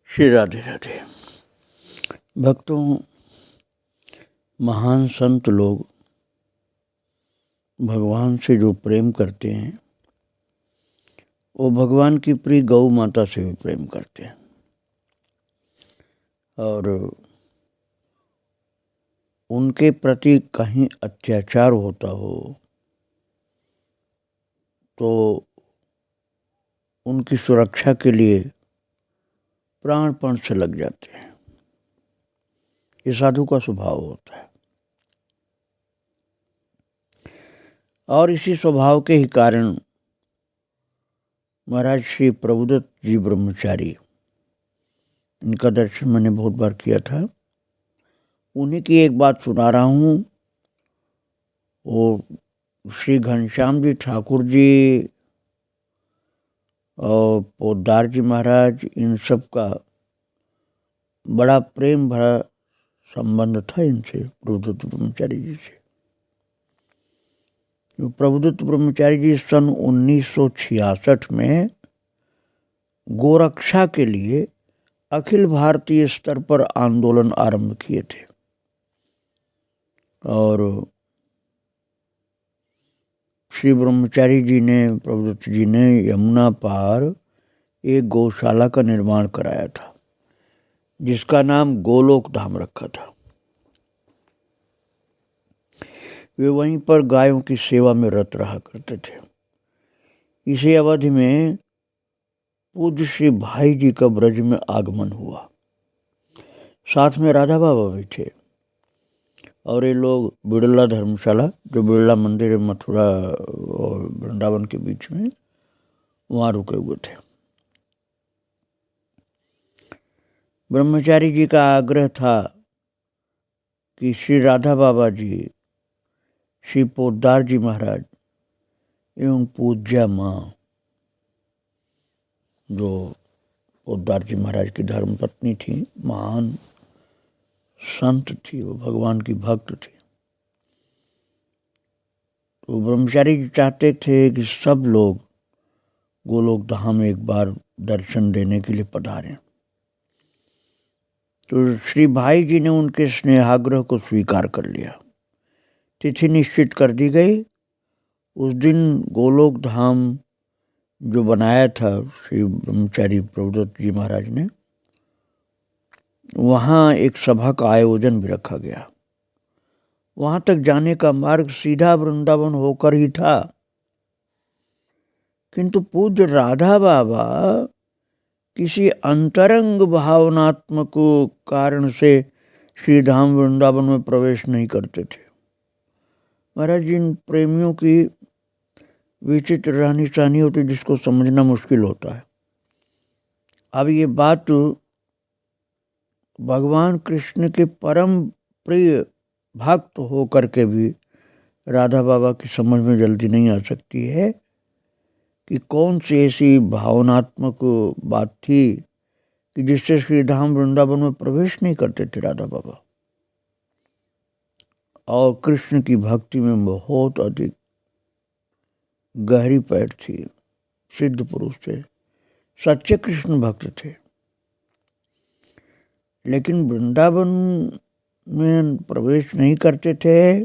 श्री राधे राधे। भक्तों, महान संत लोग भगवान से जो प्रेम करते हैं वो भगवान की प्रिय गौ माता से भी प्रेम करते हैं। और उनके प्रति कहीं अत्याचार होता हो तो उनकी सुरक्षा के लिए प्राणपण से लग जाते हैं। ये साधु का स्वभाव होता है। और इसी स्वभाव के ही कारण महाराज श्री प्रभुदत्त जी ब्रह्मचारी, इनका दर्शन मैंने बहुत बार किया था। उन्हीं की एक बात सुना रहा हूँ। वो श्री घनश्याम जी ठाकुर जी और पोद्दार जी महाराज, इन सब का बड़ा प्रेम भरा संबंध था इनसे, प्रभुदत्त ब्रह्मचारी जी से। प्रभुदत्त ब्रह्मचारी जी सन 1966 में गोरक्षा के लिए अखिल भारतीय स्तर पर आंदोलन आरंभ किए थे। और श्री ब्रह्मचारी जी ने, प्रभुदत्त जी ने यमुना पार एक गौशाला का निर्माण कराया था जिसका नाम गोलोक धाम रखा था। वे वहीं पर गायों की सेवा में रत रहा करते थे। इसी अवधि में पूज्य श्री भाई जी का ब्रज में आगमन हुआ। साथ में राधा बाबा भी थे। और ये लोग बिड़ला धर्मशाला, जो बिड़ला मंदिर है मथुरा और वृंदावन के बीच में, वहाँ रुके हुए थे। ब्रह्मचारी जी का आग्रह था कि श्री राधा बाबा जी, श्री पोद्दार जी महाराज एवं पूज्या माँ, जो पोद्दार जी महाराज की धर्मपत्नी थी, महान संत थी, वो भगवान की भक्त थी। तो ब्रह्मचारी जी चाहते थे कि सब लोग गोलोक धाम एक बार दर्शन देने के लिए पधारें। तो श्री भाई जी ने उनके स्नेहाग्रह को स्वीकार कर लिया। तिथि निश्चित कर दी गई। उस दिन गोलोक धाम जो बनाया था श्री ब्रह्मचारी प्रभुदत्त जी महाराज ने, वहाँ एक सभा का आयोजन भी रखा गया। वहाँ तक जाने का मार्ग सीधा वृंदावन होकर ही था, किंतु पूज्य राधा बाबा किसी अंतरंग भावनात्मक कारण से श्री धाम वृंदावन में प्रवेश नहीं करते थे। महाराज, जिन प्रेमियों की विचित्र रहनी सहनी होती जिसको समझना मुश्किल होता है। अब ये बात भगवान कृष्ण के परम प्रिय भक्त होकर के भी राधा बाबा की समझ में जल्दी नहीं आ सकती है कि कौन सी ऐसी भावनात्मक बात थी कि जिससे श्री धाम वृंदावन में प्रवेश नहीं करते थे राधा बाबा। और कृष्ण की भक्ति में बहुत अधिक गहरी पैठ थी। सिद्ध पुरुष थे, सच्चे कृष्ण भक्त थे, लेकिन वृंदावन में प्रवेश नहीं करते थे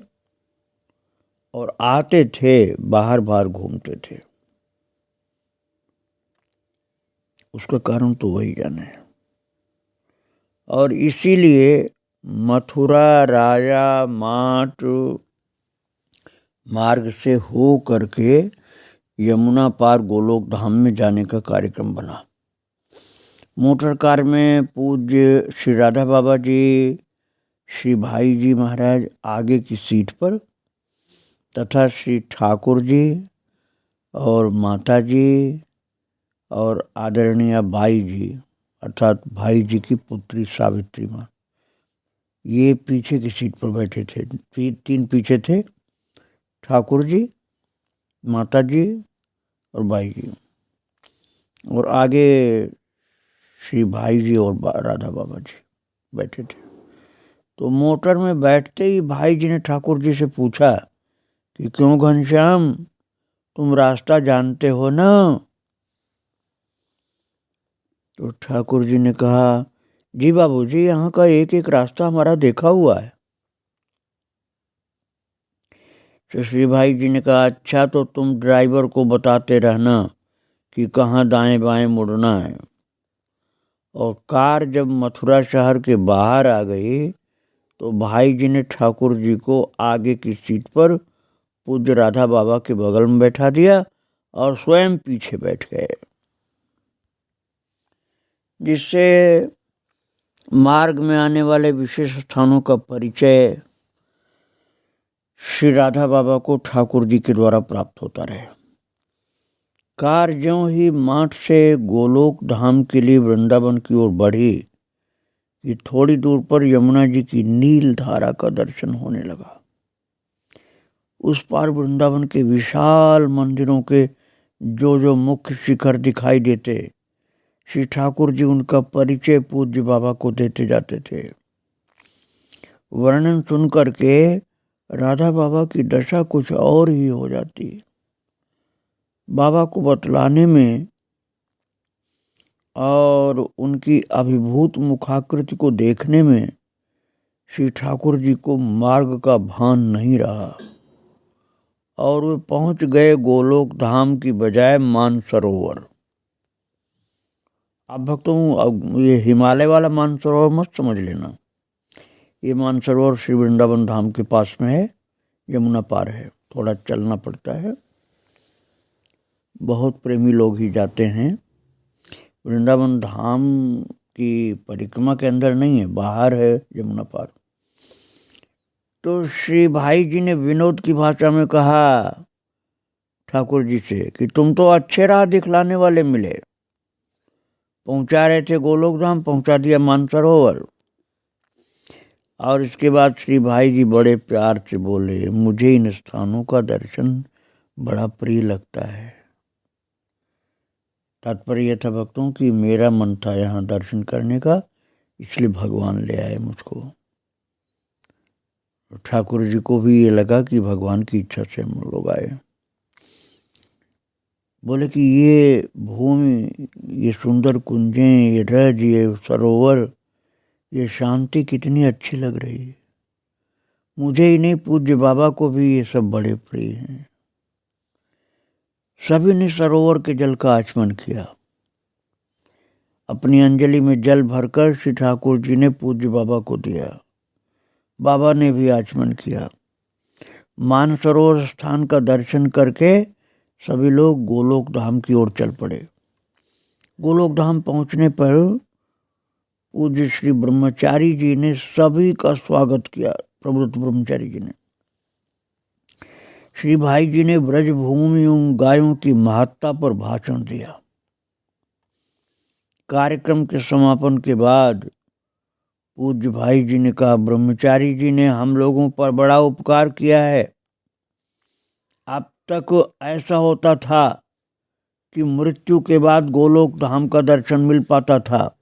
और आते थे, बाहर बाहर घूमते थे। उसका कारण तो वही जाने। और इसीलिए मथुरा राजा माट मार्ग से हो करके यमुना पार गोलोक धाम में जाने का कार्यक्रम बना। मोटर कार में पूज्य श्री राधा बाबा जी, श्री भाई जी महाराज आगे की सीट पर तथा श्री ठाकुर जी और माता जी और आदरणीय बाई जी अर्थात भाई जी की पुत्री सावित्री माँ, ये पीछे की सीट पर बैठे थे। तीन पीछे थे, ठाकुर जी, माता जी और बाई जी, और आगे श्री भाई जी और राधा बाबा जी बैठे थे। तो मोटर में बैठते ही भाई जी ने ठाकुर जी से पूछा कि क्यों घनश्याम, तुम रास्ता जानते हो ना? तो ठाकुर जी ने कहा, जी बाबूजी, यहाँ का एक एक रास्ता हमारा देखा हुआ है। तो श्री भाई जी ने कहा, अच्छा तो तुम ड्राइवर को बताते रहना कि कहाँ दाएं बाएं मुड़ना है। और कार जब मथुरा शहर के बाहर आ गई तो भाई जी ने ठाकुर जी को आगे की सीट पर पूज्य राधा बाबा के बगल में बैठा दिया और स्वयं पीछे बैठ गए, जिससे मार्ग में आने वाले विशेष स्थानों का परिचय श्री राधा बाबा को ठाकुर जी के द्वारा प्राप्त होता रहे। कार ज्यों ही माठ से गोलोक धाम के लिए वृंदावन की ओर बढ़ी कि थोड़ी दूर पर यमुना जी की नील धारा का दर्शन होने लगा। उस पार वृंदावन के विशाल मंदिरों के जो मुख्य शिखर दिखाई देते, श्री ठाकुर जी उनका परिचय पूज्य बाबा को देते जाते थे। वर्णन सुन करके राधा बाबा की दशा कुछ और ही हो जाती। बाबा को बतलाने में और उनकी अभिभूत मुखाकृति को देखने में श्री ठाकुर जी को मार्ग का भान नहीं रहा और वे पहुंच गए गोलोक धाम की बजाय मानसरोवर। अब भक्तों, ये हिमालय वाला मानसरोवर मत समझ लेना। ये मानसरोवर श्री वृंदावन धाम के पास में है, यमुना पार है, थोड़ा चलना पड़ता है। बहुत प्रेमी लोग ही जाते हैं। वृंदावन धाम की परिक्रमा के अंदर नहीं है, बाहर है, यमुना पार। तो श्री भाई जी ने विनोद की भाषा में कहा ठाकुर जी से कि तुम तो अच्छे राह दिखलाने वाले मिले। पहुंचा रहे थे गोलोक धाम, पहुंचा दिया मानसरोवर। और इसके बाद श्री भाई जी बड़े प्यार से बोले, मुझे इन स्थानों का दर्शन बड़ा प्रिय लगता है। तात्पर्य यह था भक्तों कि मेरा मन था यहाँ दर्शन करने का, इसलिए भगवान ले आए मुझको। ठाकुर जी को भी ये लगा कि भगवान की इच्छा से हम लोग आए। बोले कि ये भूमि, ये सुंदर कुंजें, ये रज, ये सरोवर, ये शांति कितनी अच्छी लग रही है। मुझे ही नहीं, पूज्य बाबा को भी ये सब बड़े प्रिय हैं। सभी ने सरोवर के जल का आचमन किया। अपनी अंजलि में जल भरकर श्री ठाकुर जी ने पूज्य बाबा को दिया। बाबा ने भी आचमन किया। मानसरोवर स्थान का दर्शन करके सभी लोग गोलोक धाम की ओर चल पड़े। गोलोक धाम पहुंचने पर पूज्य श्री ब्रह्मचारी जी ने सभी का स्वागत किया। प्रभुदत्त ब्रह्मचारी जी ने, श्री भाई जी ने ब्रजभूमि एवं गायों की महत्ता पर भाषण दिया। कार्यक्रम के समापन के बाद पूज्य भाई जी ने कहा, ब्रह्मचारी जी ने हम लोगों पर बड़ा उपकार किया है। अब तक ऐसा होता था कि मृत्यु के बाद गोलोक धाम का दर्शन मिल पाता था,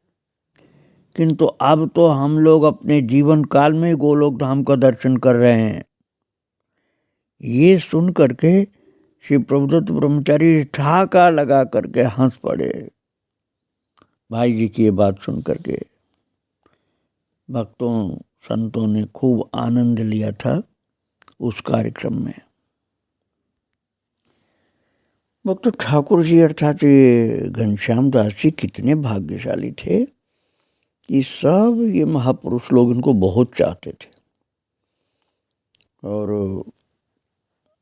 किंतु अब तो हम लोग अपने जीवन काल में गोलोक धाम का दर्शन कर रहे हैं। ये सुन करके श्री प्रभुदत्त ब्रह्मचारी ठहाका लगा करके हंस पड़े। भाई जी की ये बात सुन करके भक्तों संतों ने खूब आनंद लिया था उस कार्यक्रम में। भक्त ठाकुर जी अर्थात ये घनश्याम दास जी कितने भाग्यशाली थे। ये सब ये महापुरुष लोग इनको बहुत चाहते थे। और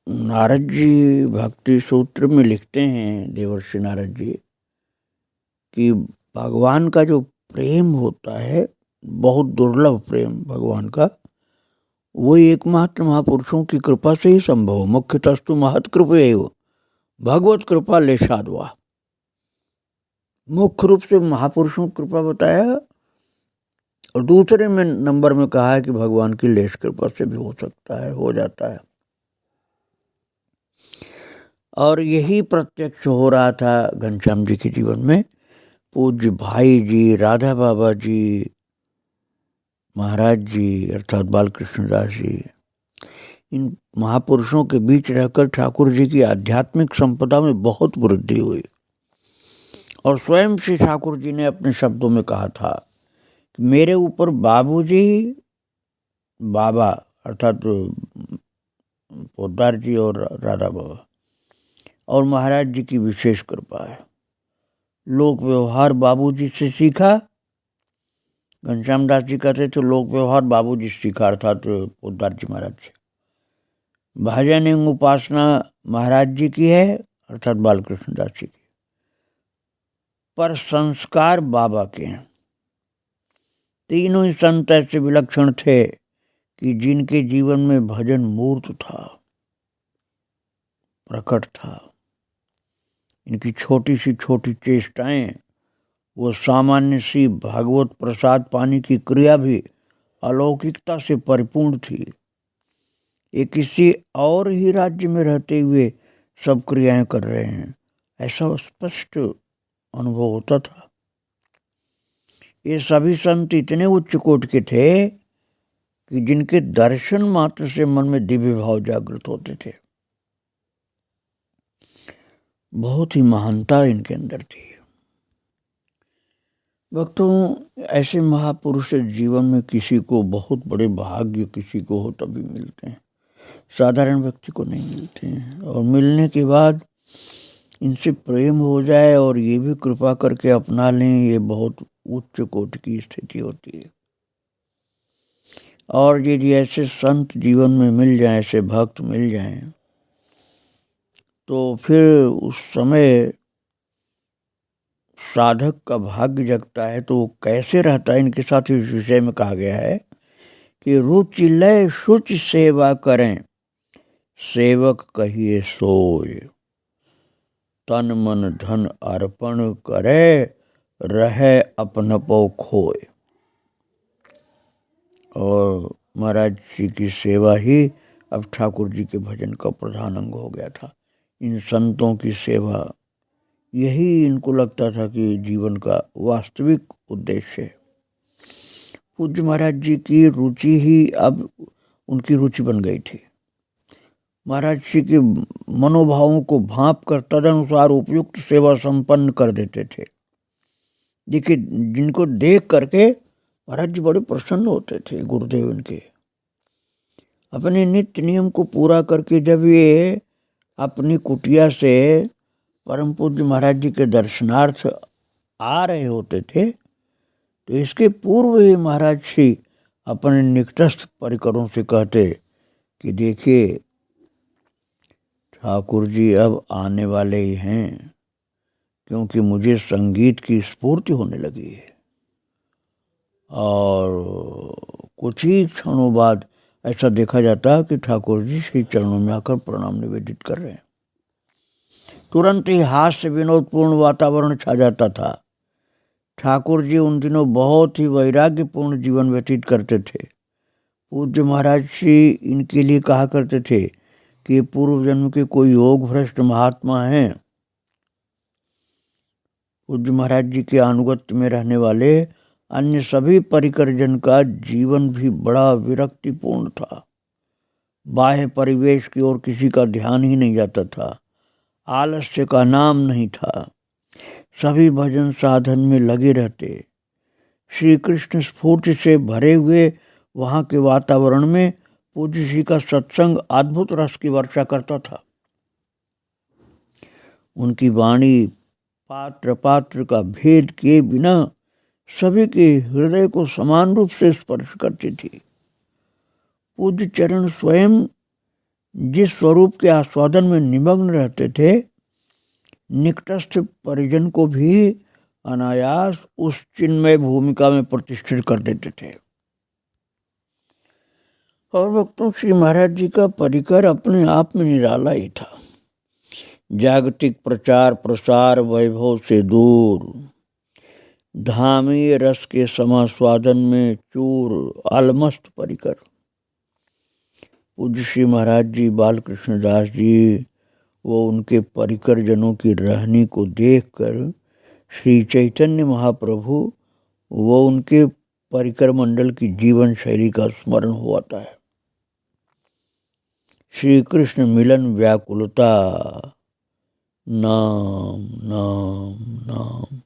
नारद जी भक्ति सूत्र में लिखते हैं, देवर्षि नारद जी, कि भगवान का जो प्रेम होता है, बहुत दुर्लभ प्रेम भगवान का, वो एकमात्र महापुरुषों की कृपा से ही संभव। मुख्यतस्तु महत कृपैव भगवत कृपा लेशाद्वा। मुख्य रूप से महापुरुषों की कृपा बताया और दूसरे में नंबर में कहा है कि भगवान की लेश कृपा से भी हो सकता है, हो जाता है। और यही प्रत्यक्ष हो रहा था घनश्याम जी के जीवन में। पूज्य भाई जी, राधा बाबा जी, महाराज जी अर्थात बालकृष्ण दास जी, इन महापुरुषों के बीच रहकर ठाकुर जी की आध्यात्मिक संपदा में बहुत वृद्धि हुई और स्वयं श्री ठाकुर जी ने अपने शब्दों में कहा था कि मेरे ऊपर बाबूजी, बाबा अर्थात पोद्दार जी और राधा बाबा और महाराज जी की विशेष कृपा है। लोक व्यवहार बाबूजी से सीखा, घनश्याम दास जी कहते थे लोक व्यवहार बाबूजी से सीखा अर्थात पोद्दार जी महाराज से। भजन एवं उपासना महाराज जी की है अर्थात बालकृष्ण दास जी की, पर संस्कार बाबा के हैं। तीनों ही संत ऐसे विलक्षण थे कि जिनके जीवन में भजन मूर्त था, प्रकट था। इनकी छोटी सी चेष्टाएं, वो सामान्य सी भागवत प्रसाद पाने की क्रिया भी अलौकिकता से परिपूर्ण थी। ये किसी और ही राज्य में रहते हुए सब क्रियाएं कर रहे हैं, ऐसा स्पष्ट अनुभव होता था। ये सभी संत इतने उच्च कोटि के थे कि जिनके दर्शन मात्र से मन में दिव्य भाव जागृत होते थे। बहुत ही महानता इनके अंदर थी। भक्तों, ऐसे महापुरुष जीवन में किसी को बहुत बड़े भाग्य किसी को हो तभी मिलते हैं, साधारण व्यक्ति को नहीं मिलते हैं। और मिलने के बाद इनसे प्रेम हो जाए और ये भी कृपा करके अपना लें, ये बहुत उच्च कोटि की स्थिति होती है। और यदि ऐसे संत जीवन में मिल जाएं, ऐसे भक्त मिल जाएं, तो फिर उस समय साधक का भाग्य जगता है। तो वो कैसे रहता है, इनके साथ इस विषय में कहा गया है कि रुचि लय शुचि सेवा करें, सेवक कहिए सोय, तन मन धन अर्पण करे, रहे अपनपो खोए। और महाराज जी की सेवा ही अब ठाकुर जी के भजन का प्रधान अंग हो गया था। इन संतों की सेवा, यही इनको लगता था कि जीवन का वास्तविक उद्देश्य है। पूज्य महाराज जी की रुचि ही अब उनकी रुचि बन गई थी। महाराज जी के मनोभावों को भांप कर तदनुसार उपयुक्त सेवा संपन्न कर देते थे। देखिए, जिनको देख करके महाराज जी बड़े प्रसन्न होते थे। गुरुदेव इनके अपने नित्य नियम को पूरा करके जब ये अपनी कुटिया से परम पूज्य महाराज जी के दर्शनार्थ आ रहे होते थे, तो इसके पूर्व ही महाराज जी अपने निकटस्थ परिकरों से कहते कि देखिए, ठाकुर जी अब आने वाले ही हैं, क्योंकि मुझे संगीत की स्फूर्ति होने लगी है। और कुछ ही क्षणों बाद ऐसा देखा जाता कि ठाकुर जी श्री चरणों में आकर प्रणाम निवेदित कर रहे हैं। तुरंत ही हास्य विनोदपूर्ण वातावरण छा जाता था। ठाकुर जी उन दिनों बहुत ही वैराग्यपूर्ण जीवन व्यतीत करते थे। पूज्य महाराज जी इनके लिए कहा करते थे कि पूर्व जन्म के कोई योग भ्रष्ट महात्मा हैं। पूज्य महाराज जी के अनुगत्य में रहने वाले अन्य सभी परिकरजन का जीवन भी बड़ा विरक्तिपूर्ण था। बाह्य परिवेश की ओर किसी का ध्यान ही नहीं जाता था, आलस्य का नाम नहीं था। सभी भजन साधन में लगे रहते। श्री कृष्ण स्फूर्ति से भरे हुए वहाँ के वातावरण में पूज्य जी का सत्संग अद्भुत रस की वर्षा करता था। उनकी वाणी पात्र पात्र का भेद किए बिना सभी के हृदय को समान रूप से स्पर्श करती थी। पूज्य चरण स्वयं जिस स्वरूप के आस्वादन में निमग्न रहते थे, निकटस्थ परिजन को भी अनायास उस चिन्मय भूमिका में प्रतिष्ठित कर देते थे। और भक्तों, श्री महाराज जी का परिकर अपने आप में निराला ही था। जागतिक प्रचार प्रसार वैभव से दूर, धामी रस के समास्वादन में चूर अलमस्त परिकर। पूज्य श्री महाराज जी बालकृष्ण दास जी वो उनके परिकर जनों की रहनी को देखकर श्री चैतन्य महाप्रभु वो उनके परिकर मंडल की जीवन शैली का स्मरण होता है। श्री कृष्ण मिलन व्याकुलता नाम नाम नाम।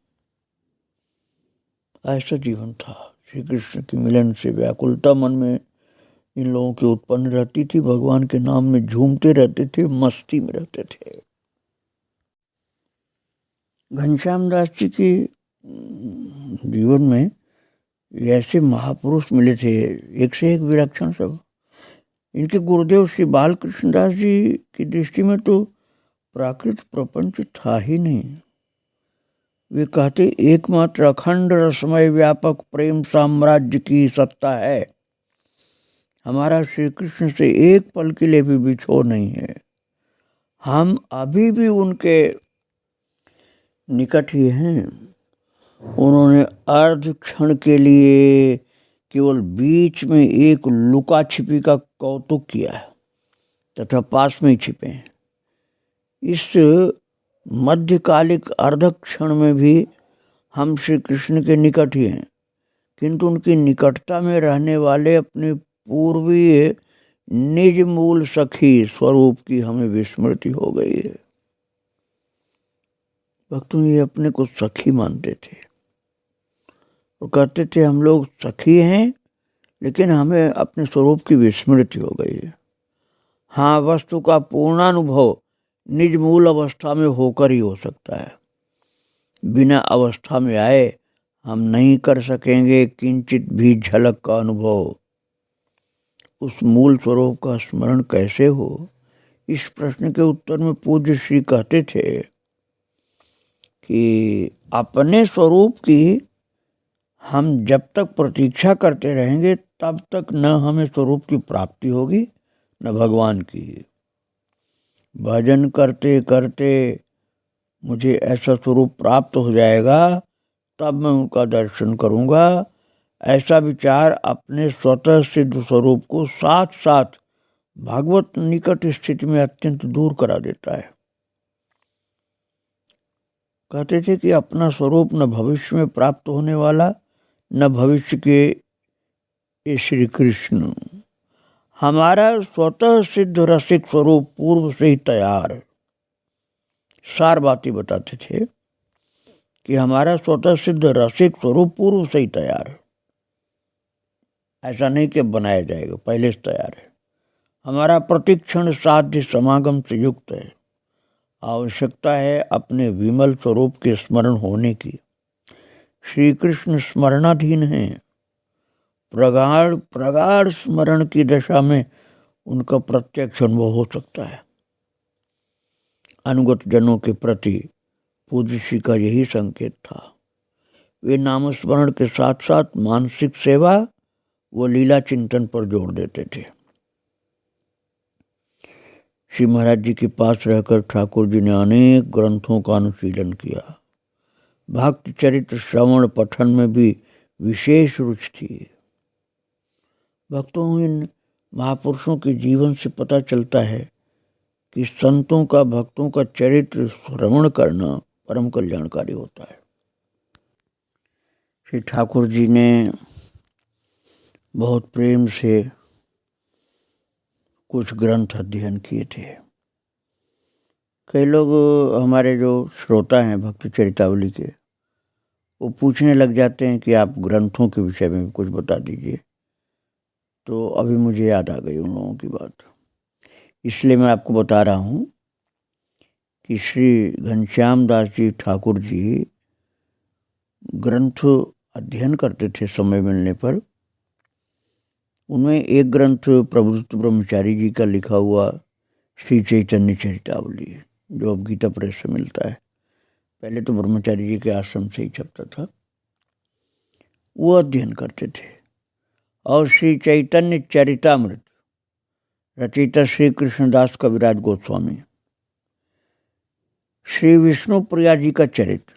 ऐसा जीवन था। श्री कृष्ण की मिलन से व्याकुलता मन में इन लोगों की उत्पन्न रहती थी। भगवान के नाम में झूमते रहते थे, मस्ती में रहते थे। घनश्याम दास जी की जीवन में ऐसे महापुरुष मिले थे, एक से एक विलक्षण सब। इनके गुरुदेव श्री बालकृष्ण दास जी की दृष्टि में तो प्राकृत प्रपंच था ही नहीं। वे कहते एकमात्र अखंड रसमय व्यापक प्रेम साम्राज्य की सत्ता है। हमारा श्री कृष्ण से एक पल के लिए भी बिछोह नहीं है। हम अभी भी उनके निकट ही हैं। उन्होंने अर्ध क्षण के लिए केवल बीच में एक लुका छिपी का कौतुक किया तथा पास में ही छिपे हैं। इस मध्यकालिक अर्ध क्षण में भी हम श्री कृष्ण के निकट ही हैं, किंतु उनकी निकटता में रहने वाले अपने पूर्वीय निज मूल सखी स्वरूप की हमें विस्मृति हो गई है। भक्तों ये अपने को सखी मानते थे और कहते थे हम लोग सखी हैं, लेकिन हमें अपने स्वरूप की विस्मृति हो गई है। हाँ, वस्तु का पूर्णानुभव निज मूल अवस्था में होकर ही हो सकता है। बिना अवस्था में आए हम नहीं कर सकेंगे किंचित भी झलक का अनुभव। उस मूल स्वरूप का स्मरण कैसे हो? इस प्रश्न के उत्तर में पूज्य श्री कहते थे कि अपने स्वरूप की हम जब तक प्रतीक्षा करते रहेंगे तब तक न हमें स्वरूप की प्राप्ति होगी न भगवान की। भजन करते करते मुझे ऐसा स्वरूप प्राप्त हो जाएगा, तब मैं उनका दर्शन करूंगा। ऐसा विचार अपने स्वतः सिद्ध स्वरूप को साथ साथ भागवत निकट स्थिति में अत्यंत दूर करा देता है। कहते थे कि अपना स्वरूप न भविष्य में प्राप्त होने वाला न भविष्य के श्री कृष्ण। हमारा स्वतः सिद्ध रसिक स्वरूप पूर्व से ही तैयार। सार बातें बताते थे कि हमारा स्वतः सिद्ध रसिक स्वरूप पूर्व से ही तैयार। ऐसा नहीं कि बनाया जाएगा, पहले से तैयार है। हमारा प्रतिक्षण साध्य समागम से युक्त है। आवश्यकता है अपने विमल स्वरूप के स्मरण होने की। श्री कृष्ण स्मरणाधीन हैं। प्रगाढ़ प्रगाढ़ स्मरण की दशा में उनका प्रत्यक्ष अनुभव हो सकता है। अनुगत जनों के प्रति पूज्य श्री का यही संकेत था। वे नामस्मरण के साथ साथ मानसिक सेवा व लीला चिंतन पर जोर देते थे। श्री महाराज जी के पास रहकर ठाकुर जी ने अनेक ग्रंथों का अनुशीलन किया। भक्त चरित्र श्रवण पठन में भी विशेष रुचि थी। भक्तों, इन महापुरुषों के जीवन से पता चलता है कि संतों का भक्तों का चरित्र श्रवण करना परम कल्याणकारी होता है। श्री ठाकुर जी ने बहुत प्रेम से कुछ ग्रंथ अध्ययन किए थे। कई लोग हमारे जो श्रोता हैं भक्त चरितावली के, वो पूछने लग जाते हैं कि आप ग्रंथों के विषय में कुछ बता दीजिए। तो अभी मुझे याद आ गई उन लोगों की बात, इसलिए मैं आपको बता रहा हूँ कि श्री घनश्याम दास जी ठाकुर जी ग्रंथ अध्ययन करते थे समय मिलने पर। उनमें एक ग्रंथ प्रबुद्ध ब्रह्मचारी जी का लिखा हुआ श्री चैतन्य चरितावली, जो अब गीता प्रेस से मिलता है, पहले तो ब्रह्मचारी जी के आश्रम से ही छपता था, वो अध्ययन करते थे। और श्री चैतन्य चरितामृत रचयिता श्री कृष्णदास कविराज गोस्वामी, श्री विष्णु प्रिया जी का चरित्र,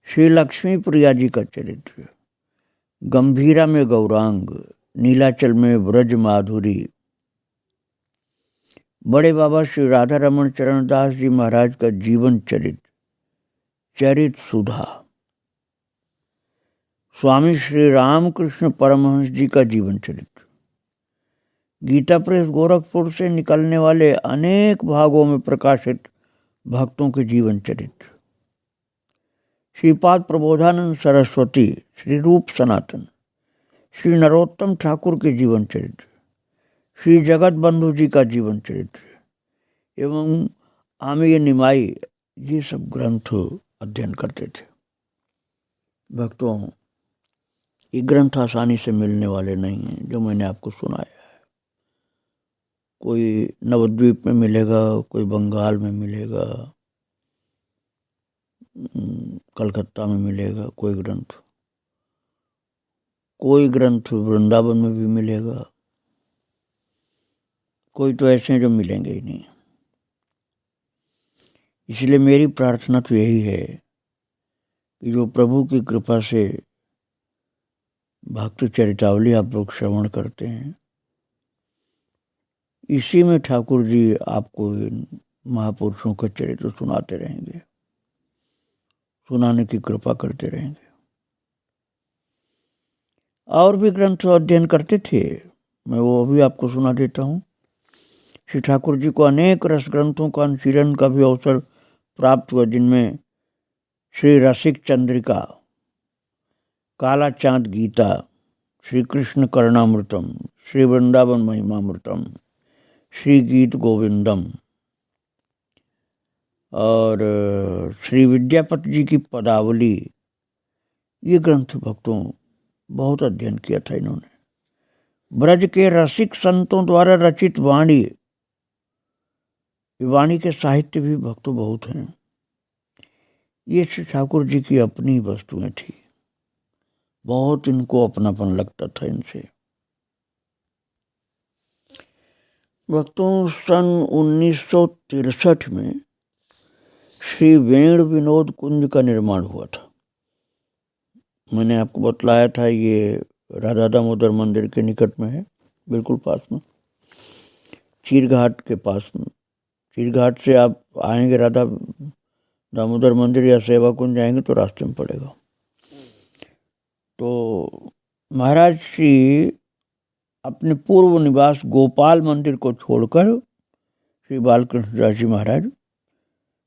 श्री लक्ष्मी प्रिया जी का चरित्र, गंभीरा में गौरांग, नीलाचल में ब्रज माधुरी, बड़े बाबा श्री राधा रमन चरण दास जी महाराज का जीवन चरित्र, चरित सुधा, स्वामी श्री रामकृष्ण परमहंस जी का जीवन चरित्र, गीता प्रेस गोरखपुर से निकलने वाले अनेक भागों में प्रकाशित भक्तों के जीवन चरित्र। श्रीपाद प्रबोधानंद सरस्वती, श्री रूप सनातन, श्री नरोत्तम ठाकुर के जीवन चरित्र, श्री जगत बंधु जी का जीवन चरित्र एवं आमीय निमाई, ये सब ग्रंथ अध्ययन करते थे। भक्तों, ये ग्रंथ आसानी से मिलने वाले नहीं हैं जो मैंने आपको सुनाया है। कोई नवद्वीप में मिलेगा, कोई बंगाल में मिलेगा, कलकत्ता में मिलेगा कोई ग्रंथ वृंदावन में भी मिलेगा, कोई तो ऐसे हैं जो मिलेंगे ही नहीं। इसलिए मेरी प्रार्थना तो यही है कि जो प्रभु की कृपा से भक्त चरितावली आप लोग श्रवण करते हैं, इसी में ठाकुर जी आपको महापुरुषों का चरित्र सुनाते रहेंगे, सुनाने की कृपा करते रहेंगे। और भी ग्रंथ अध्ययन करते थे, मैं वो भी आपको सुना देता हूँ। श्री ठाकुर जी को अनेक रस ग्रंथों का अनुशीलन का भी अवसर प्राप्त हुआ, जिनमें श्री रसिक चंद्रिका, काला चांद गीता, श्री कृष्ण करणामृतम, श्री वृंदावन महिमामृतम, श्री गीत गोविंदम और श्री विद्यापति जी की पदावली, ये ग्रंथ भक्तों बहुत अध्ययन किया था इन्होंने। ब्रज के रसिक संतों द्वारा रचित वाणी के साहित्य भी भक्तों बहुत हैं। ये श्री ठाकुर जी की अपनी वस्तुएं थी, बहुत इनको अपनापन लगता था इनसे। भक्तों, सन 1963 में श्री वेणु विनोद कुंज का निर्माण हुआ था। मैंने आपको बतलाया था ये राधा दामोदर मंदिर के निकट में है, बिल्कुल पास में, चीरघाट के पास में। चीरघाट से आप आएंगे राधा दामोदर मंदिर या सेवा कुंज जाएंगे तो रास्ते में पड़ेगा। तो महाराज श्री अपने पूर्व निवास गोपाल मंदिर को छोड़कर श्री बालकृष्ण दास जी महाराज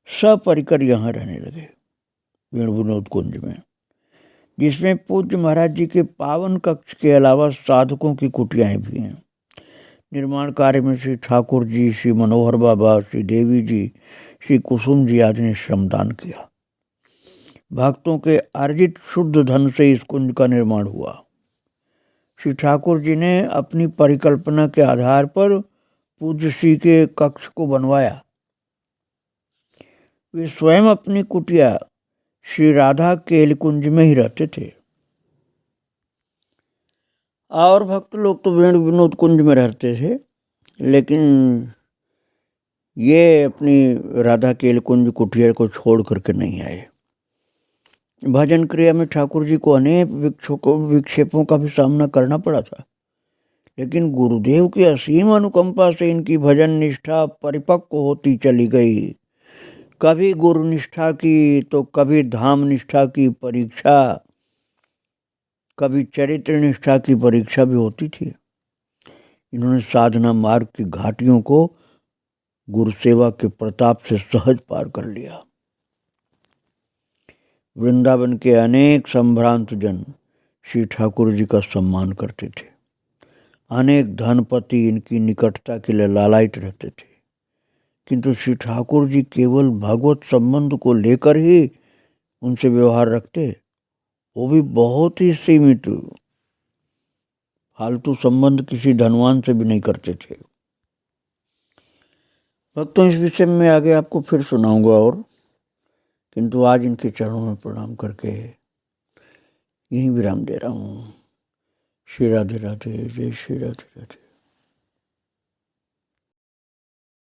सपरिकर यहाँ रहने लगे वेणु विनोद कुंज में, जिसमें पूज्य महाराज जी के पावन कक्ष के अलावा साधकों की कुटियाएं भी हैं। निर्माण कार्य में श्री ठाकुर जी, श्री मनोहर बाबा, श्री देवी जी, श्री कुसुम जी आदि ने श्रमदान किया। भक्तों के अर्जित शुद्ध धन से इस कुंज का निर्माण हुआ। श्री ठाकुर जी ने अपनी परिकल्पना के आधार पर पूज्य श्री के कक्ष को बनवाया। वे स्वयं अपनी कुटिया श्री राधा केल कुंज में ही रहते थे और भक्त लोग तो वेणु विनोद कुंज में रहते थे, लेकिन ये अपनी राधा केल कुंज कुटिया को छोड़ करके नहीं आए। भजन क्रिया में ठाकुर जी को अनेक विक्षेपों का भी सामना करना पड़ा था, लेकिन गुरुदेव की असीम अनुकंपा से इनकी भजन निष्ठा परिपक्व होती चली गई। कभी गुरु निष्ठा की तो कभी धाम निष्ठा की परीक्षा, कभी चरित्र निष्ठा की परीक्षा भी होती थी। इन्होंने साधना मार्ग की घाटियों को गुरु सेवा के प्रताप से सहज पार कर लिया। वृंदावन के अनेक संभ्रांत जन श्री ठाकुर जी का सम्मान करते थे। अनेक धनपति इनकी निकटता के लिए लालायित रहते थे, किंतु श्री ठाकुर जी केवल भगवत संबंध को लेकर ही उनसे व्यवहार रखते, वो भी बहुत ही सीमित। फालतू संबंध किसी धनवान से भी नहीं करते थे। भक्तों, इस विषय में आगे आपको फिर सुनाऊंगा और, किंतु आज इनके चरणों में प्रणाम करके यहीं विराम दे रहा हूँ। श्री राधे राधे, जय श्री राधे राधे।